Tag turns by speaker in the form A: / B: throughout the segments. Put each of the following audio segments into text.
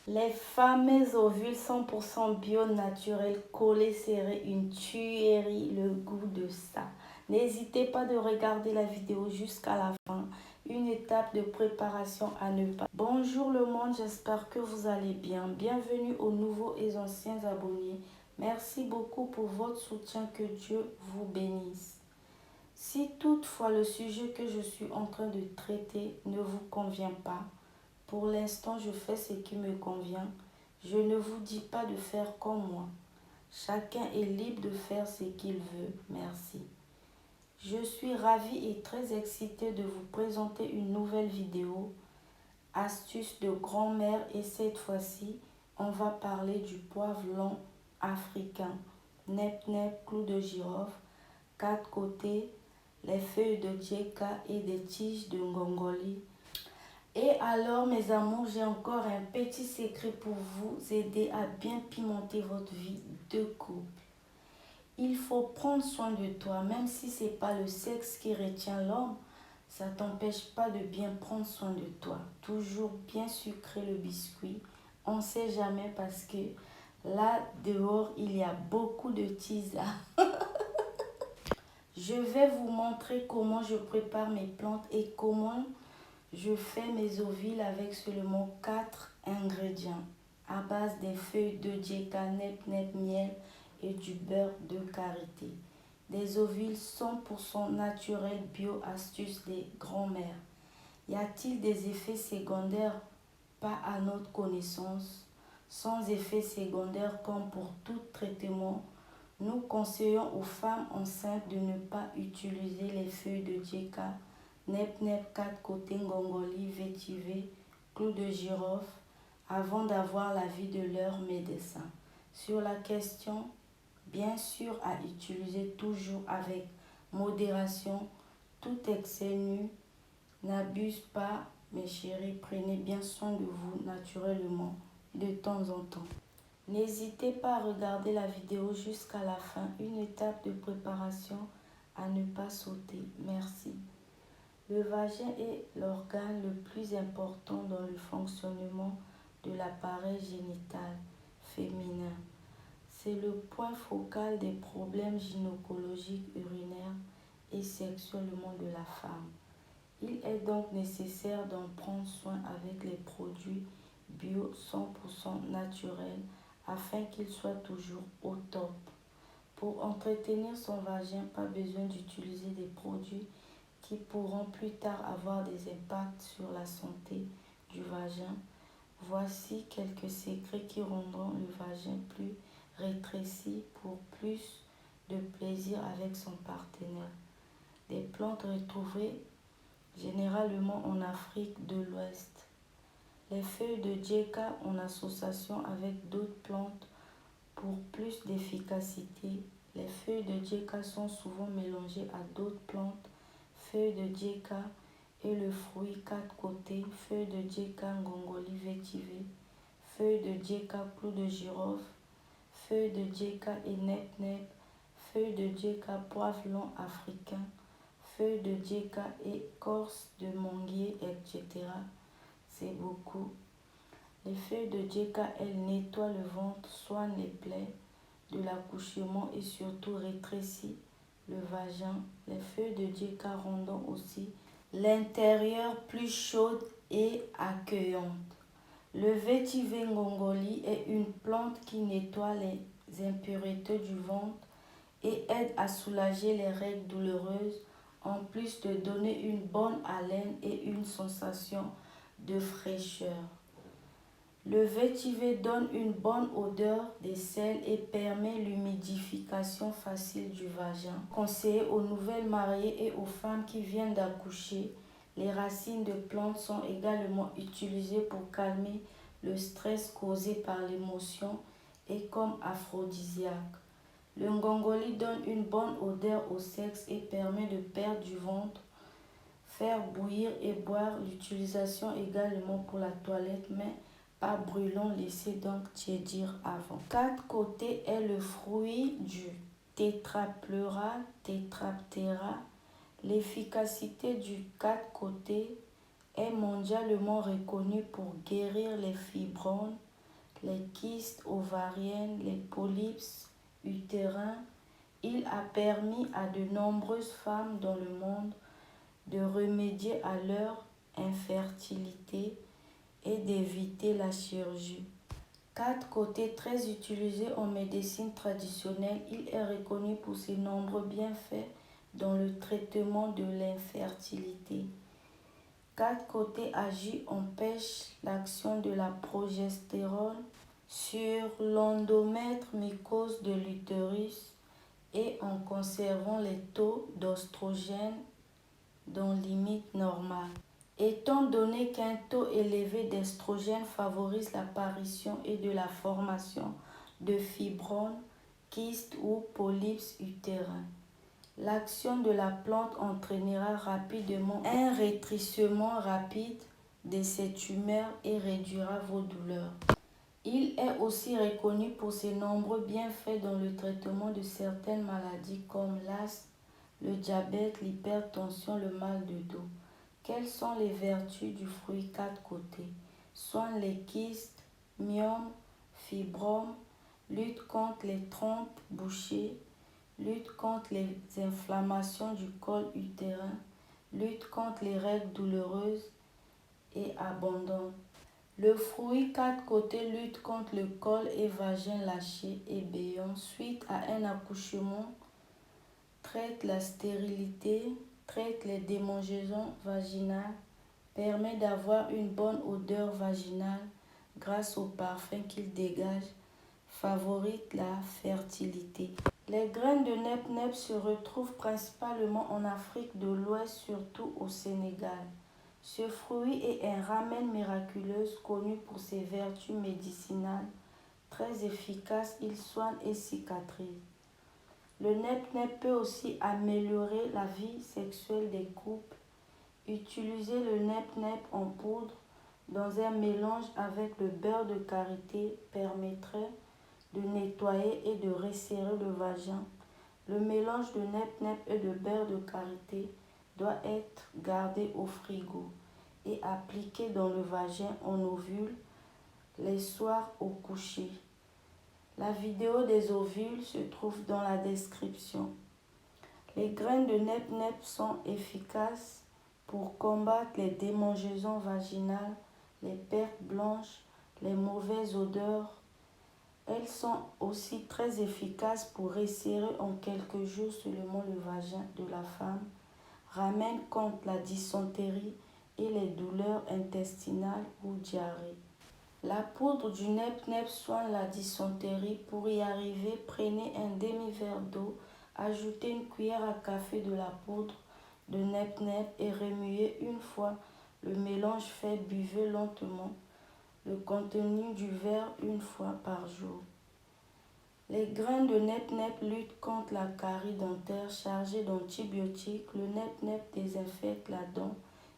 A: Les fameux ovules 100% bio naturels collés seraient une tuerie, le goût de ça. N'hésitez pas de regarder la vidéo jusqu'à la fin. Une étape de préparation à ne pas. Bonjour le monde, j'espère que vous allez bien. Bienvenue aux nouveaux et anciens abonnés. Merci beaucoup pour votre soutien, que Dieu vous bénisse. Si toutefois le sujet que je suis en train de traiter ne vous convient pas, pour l'instant, je fais ce qui me convient. Je ne vous dis pas de faire comme moi. Chacun est libre de faire ce qu'il veut. Merci. Je suis ravie et très excitée de vous présenter une nouvelle vidéo, astuces de grand-mère, et cette fois-ci, on va parler du poivre long africain. Nep nep, clou de girofle, quatre côtés, les feuilles de djeka et des tiges de ngongoli. Et alors, mes amours, j'ai encore un petit secret pour vous aider à bien pimenter votre vie de couple. Il faut prendre soin de toi, même si ce n'est pas le sexe qui retient l'homme, ça ne t'empêche pas de bien prendre soin de toi. Toujours bien sucrer le biscuit. On ne sait jamais, parce que là, dehors, il y a beaucoup de tisane. Je vais vous montrer comment je prépare mes plantes et comment je fais mes ovules avec seulement 4 ingrédients à base des feuilles de djeka, nep nep, miel et du beurre de karité. Des ovules 100% naturels, bio, astuces des grands-mères. Y a-t-il des effets secondaires? Pas à notre connaissance. Sans effets secondaires, comme pour tout traitement, nous conseillons aux femmes enceintes de ne pas utiliser les feuilles de djeka, nep nep, quatre côtés, ngongoli, vétiver, clou de girofle avant d'avoir l'avis de leur médecin. Sur la question, bien sûr à utiliser toujours avec modération. Tout excès nu, n'abuse pas, mes chéris, prenez bien soin de vous naturellement de temps en temps. N'hésitez pas à regarder la vidéo jusqu'à la fin, une étape de préparation à ne pas sauter. Merci. Le vagin est l'organe le plus important dans le fonctionnement de l'appareil génital féminin. C'est le point focal des problèmes gynécologiques, urinaires et sexuellement de la femme. Il est donc nécessaire d'en prendre soin avec les produits bio 100% naturels afin qu'il soit toujours au top. Pour entretenir son vagin, pas besoin d'utiliser des produits qui pourront plus tard avoir des impacts sur la santé du vagin. Voici quelques secrets qui rendront le vagin plus rétréci pour plus de plaisir avec son partenaire. Des plantes retrouvées généralement en Afrique de l'Ouest. Les feuilles de djeka en association avec d'autres plantes pour plus d'efficacité. Les feuilles de djeka sont souvent mélangées à d'autres plantes. Feuilles de djeka et le fruit quatre côtés. Feuilles de djeka, ngongoli, vétiver. Feuilles de djeka, clou de girofle. Feuilles de djeka et nep nep. Feuilles de djeka, poivre long africain. Feuilles de djeka, écorce de manguier, etc. C'est beaucoup. Les feuilles de djeka, elles nettoient le ventre, soignent les plaies de l'accouchement et surtout rétrécissent le vagin. Les feuilles de djeka rendant aussi l'intérieur plus chaud et accueillante. Le vétiver ngongoli est une plante qui nettoie les impuretés du ventre et aide à soulager les règles douloureuses, en plus de donner une bonne haleine et une sensation de fraîcheur. Le vétiver donne une bonne odeur des selles et permet l'humidification facile du vagin. Conseillé aux nouvelles mariées et aux femmes qui viennent d'accoucher, les racines de plantes sont également utilisées pour calmer le stress causé par l'émotion et comme aphrodisiaque. Le ngongoli donne une bonne odeur au sexe et permet de perdre du ventre. Faire bouillir et boire, l'utilisation également pour la toilette, mais pas brûlant, laissez donc tiédir avant. Quatre côtés est le fruit du Tetrapleura tetraptera. L'efficacité du quatre côtés est mondialement reconnue pour guérir les fibromes, les kystes ovariennes, les polypes utérins. Il a permis à de nombreuses femmes dans le monde de remédier à leur infertilité et d'éviter la chirurgie. 4 côtés très utilisés en médecine traditionnelle, il est reconnu pour ses nombreux bienfaits dans le traitement de l'infertilité. 4 côtés agit empêche l'action de la progestérone sur l'endomètre mucose de l'utérus et en conservant les taux d'oestrogène dans limite normale. Étant donné qu'un taux élevé d'estrogène favorise l'apparition et de la formation de fibromes, kystes ou polypes utérins, l'action de la plante entraînera rapidement un rétrécissement rapide de ces tumeurs et réduira vos douleurs. Il est aussi reconnu pour ses nombreux bienfaits dans le traitement de certaines maladies comme l'asthme, le diabète, l'hypertension, le mal de dos. Quelles sont les vertus du fruit 4 côtés? Soigne les kystes, myomes, fibromes, lutte contre les trompes bouchées, lutte contre les inflammations du col utérin, lutte contre les règles douloureuses et abondantes. Le fruit 4 côtés lutte contre le col et vagin lâché et béant suite à un accouchement, traite la stérilité, traite les démangeaisons vaginales, permet d'avoir une bonne odeur vaginale grâce au parfum qu'il dégage, favorise la fertilité. Les graines de nep-nep se retrouvent principalement en Afrique de l'Ouest, surtout au Sénégal. Ce fruit est un remède miraculeux connu pour ses vertus médicinales. Très efficace, il soigne et cicatrise. Le nep-nep peut aussi améliorer la vie sexuelle des couples. Utiliser le nep-nep en poudre dans un mélange avec le beurre de karité permettrait de nettoyer et de resserrer le vagin. Le mélange de nep-nep et de beurre de karité doit être gardé au frigo et appliqué dans le vagin en ovule les soirs au coucher. La vidéo des ovules se trouve dans la description. Les graines de nep-nep sont efficaces pour combattre les démangeaisons vaginales, les pertes blanches, les mauvaises odeurs. Elles sont aussi très efficaces pour resserrer en quelques jours seulement le vagin de la femme, ramènent contre la dysenterie et les douleurs intestinales ou diarrhée. La poudre du nep-nep soigne la dysenterie. Pour y arriver, prenez un demi-verre d'eau, ajoutez une cuillère à café de la poudre de nep-nep et remuez une fois le mélange fait, buvez lentement le contenu du verre une fois par jour. Les graines de nep-nep luttent contre la carie dentaire chargée d'antibiotiques. Le nep-nep désinfecte la dent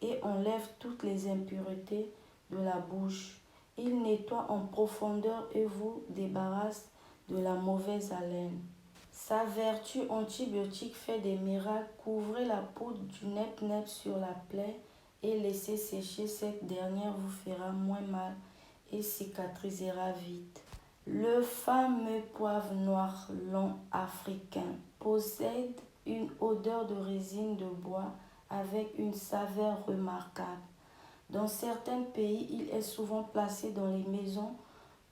A: et enlève toutes les impuretés de la bouche. Il nettoie en profondeur et vous débarrasse de la mauvaise haleine. Sa vertu antibiotique fait des miracles. Couvrez la poudre du nep-nep sur la plaie et laissez sécher. Cette dernière vous fera moins mal et cicatrisera vite. Le fameux poivre noir long africain possède une odeur de résine de bois avec une saveur remarquable. Dans certains pays, il est souvent placé dans les maisons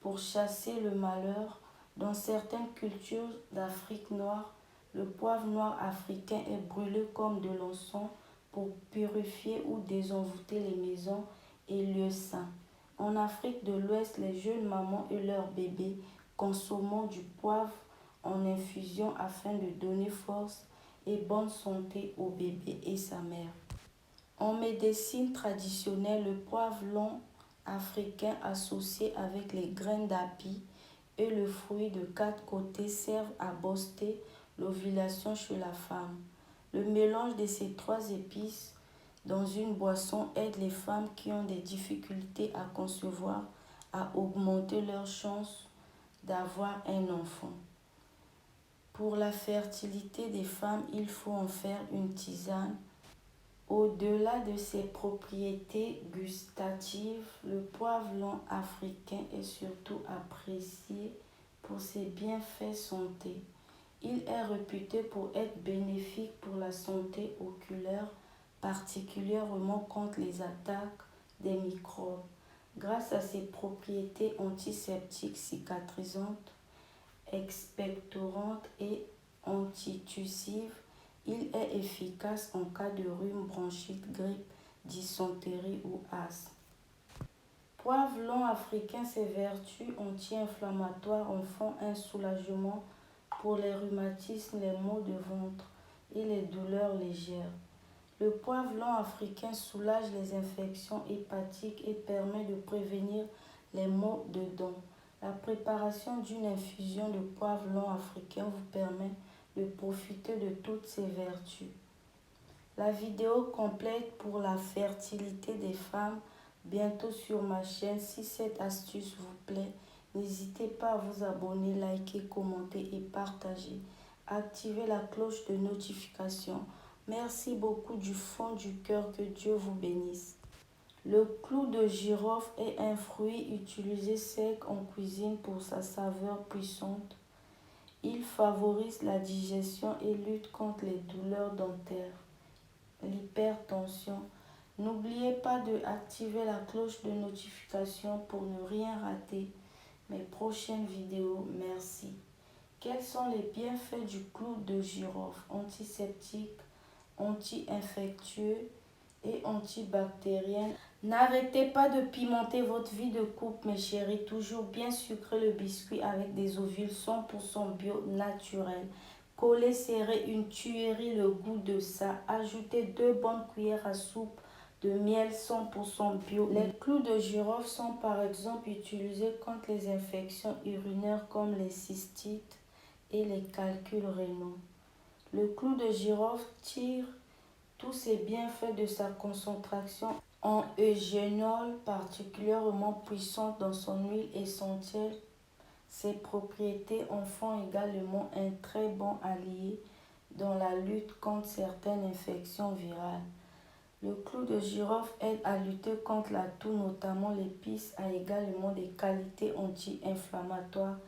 A: pour chasser le malheur. Dans certaines cultures d'Afrique noire, le poivre noir africain est brûlé comme de l'encens pour purifier ou désenvoûter les maisons et lieux saints. En Afrique de l'Ouest, les jeunes mamans et leurs bébés consomment du poivre en infusion afin de donner force et bonne santé au bébé et sa mère. En médecine traditionnelle, le poivre long africain associé avec les graines d'api et le fruit de 4 côtés servent à booster l'ovulation chez la femme. Le mélange de ces 3 épices dans une boisson aide les femmes qui ont des difficultés à concevoir à augmenter leurs chances d'avoir un enfant. Pour la fertilité des femmes, il faut en faire une tisane Au-delà de ses propriétés gustatives, le poivre blanc africain est surtout apprécié pour ses bienfaits santé. Il est réputé pour être bénéfique pour la santé oculaire, particulièrement contre les attaques des microbes. Grâce à ses propriétés antiseptiques cicatrisantes, expectorantes et antitussives, il est efficace en cas de rhume, bronchite, grippe, dysenterie ou asthme. Poivre blanc africain, ses vertus anti-inflammatoires en font un soulagement pour les rhumatismes, les maux de ventre et les douleurs légères. Le poivre blanc africain soulage les infections hépatiques et permet de prévenir les maux de dents. La préparation d'une infusion de poivre blanc africain vous permet de profiter de toutes ses vertus. La vidéo complète pour la fertilité des femmes, bientôt sur ma chaîne. Si cette astuce vous plaît, n'hésitez pas à vous abonner, liker, commenter et partager. Activez la cloche de notification. Merci beaucoup du fond du cœur, que Dieu vous bénisse. Le clou de girofle est un fruit utilisé sec en cuisine pour sa saveur puissante. Il favorise la digestion et lutte contre les douleurs dentaires, l'hypertension. N'oubliez pas de activer la cloche de notification pour ne rien rater mes prochaines vidéos. Merci. Quels sont les bienfaits du clou de girofle? Antiseptique, anti-infectieux et antibactérien. N'arrêtez pas de pimenter votre vie de couple, mes chéris. Toujours bien sucré le biscuit avec des ovules 100% bio naturels. Collez serré une tuerie, le goût de ça. Ajoutez 2 bonnes cuillères à soupe de miel 100% bio. Les clous de girofle sont par exemple utilisés contre les infections urinaires comme les cystites et les calculs rénaux. Le clou de girofle tire tous ses bienfaits de sa concentration en eugénol particulièrement puissante dans son huile essentielle. Ses propriétés en font également un très bon allié dans la lutte contre certaines infections virales. Le clou de girofle aide à lutter contre la toux, notamment l'épice a également des qualités anti-inflammatoires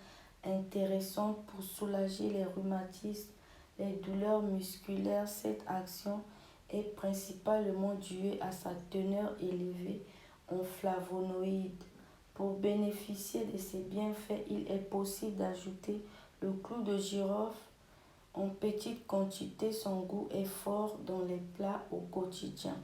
A: intéressantes pour soulager les rhumatismes, les douleurs musculaires. Cette action est principalement due à sa teneur élevée en flavonoïdes. Pour bénéficier de ces bienfaits, il est possible d'ajouter le clou de girofle en petite quantité. Son goût est fort dans les plats au quotidien.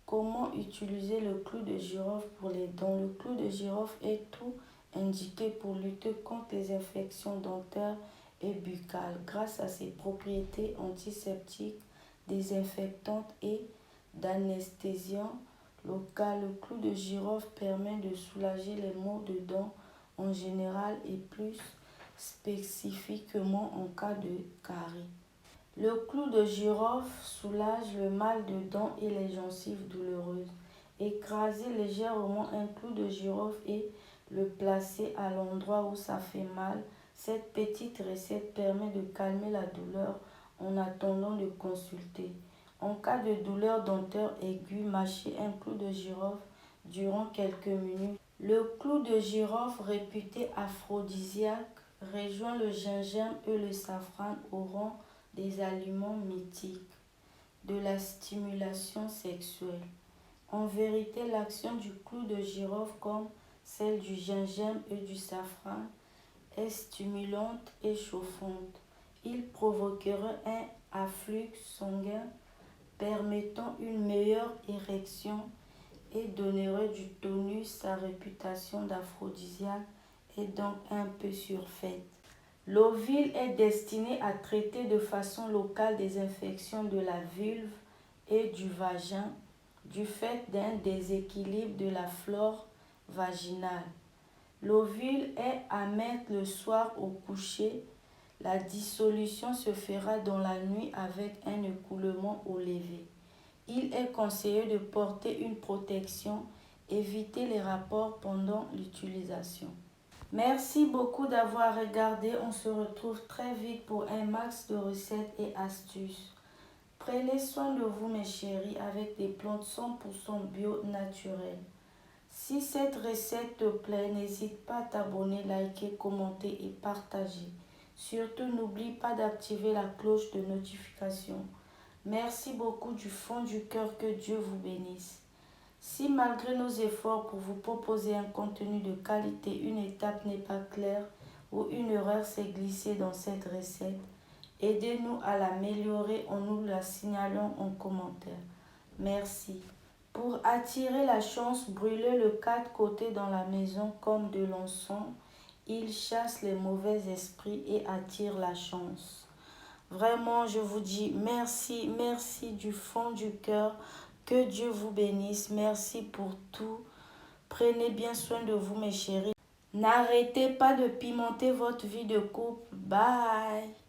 A: Comment utiliser le clou de girofle pour les dents? Le clou de girofle est tout indiqué pour lutter contre les infections dentaires et buccales grâce à ses propriétés antiseptiques, désinfectantes et d'anesthésiant local. Le clou de girofle permet de soulager les maux de dents en général et plus spécifiquement en cas de carie. Le clou de girofle soulage le mal de dents et les gencives douloureuses. Écrasez légèrement un clou de girofle et le placer à l'endroit où ça fait mal. Cette petite recette permet de calmer la douleur en attendant de consulter. En cas de douleur dentaire aiguë, mâchez un clou de girofle durant quelques minutes. Le clou de girofle, réputé aphrodisiaque, rejoint le gingembre et le safran au rang des aliments mythiques de la stimulation sexuelle. En vérité, l'action du clou de girofle, comme celle du gingembre et du safran, est stimulante et chauffante. Il provoquerait un afflux sanguin permettant une meilleure érection et donnerait du tonus. Sa réputation d'aphrodisiaque est donc un peu surfaite. L'ovule est destiné à traiter de façon locale des infections de la vulve et du vagin du fait d'un déséquilibre de la flore vaginale. L'ovule est à mettre le soir au coucher. La dissolution se fera dans la nuit avec un écoulement au lever. Il est conseillé de porter une protection, éviter les rapports pendant l'utilisation. Merci beaucoup d'avoir regardé. On se retrouve très vite pour un max de recettes et astuces. Prenez soin de vous mes chéris avec des plantes 100% bio naturelles. Si cette recette te plaît, n'hésite pas à t'abonner, liker, commenter et partager. Surtout, n'oublie pas d'activer la cloche de notification. Merci beaucoup du fond du cœur, que Dieu vous bénisse. Si malgré nos efforts pour vous proposer un contenu de qualité, une étape n'est pas claire ou une erreur s'est glissée dans cette recette, aidez-nous à l'améliorer en nous la signalant en commentaire. Merci. Pour attirer la chance, brûlez le 4 côtés dans la maison comme de l'encens. Il chasse les mauvais esprits et attire la chance. Vraiment, je vous dis merci, merci du fond du cœur. Que Dieu vous bénisse. Merci pour tout. Prenez bien soin de vous, mes chéris. N'arrêtez pas de pimenter votre vie de couple. Bye.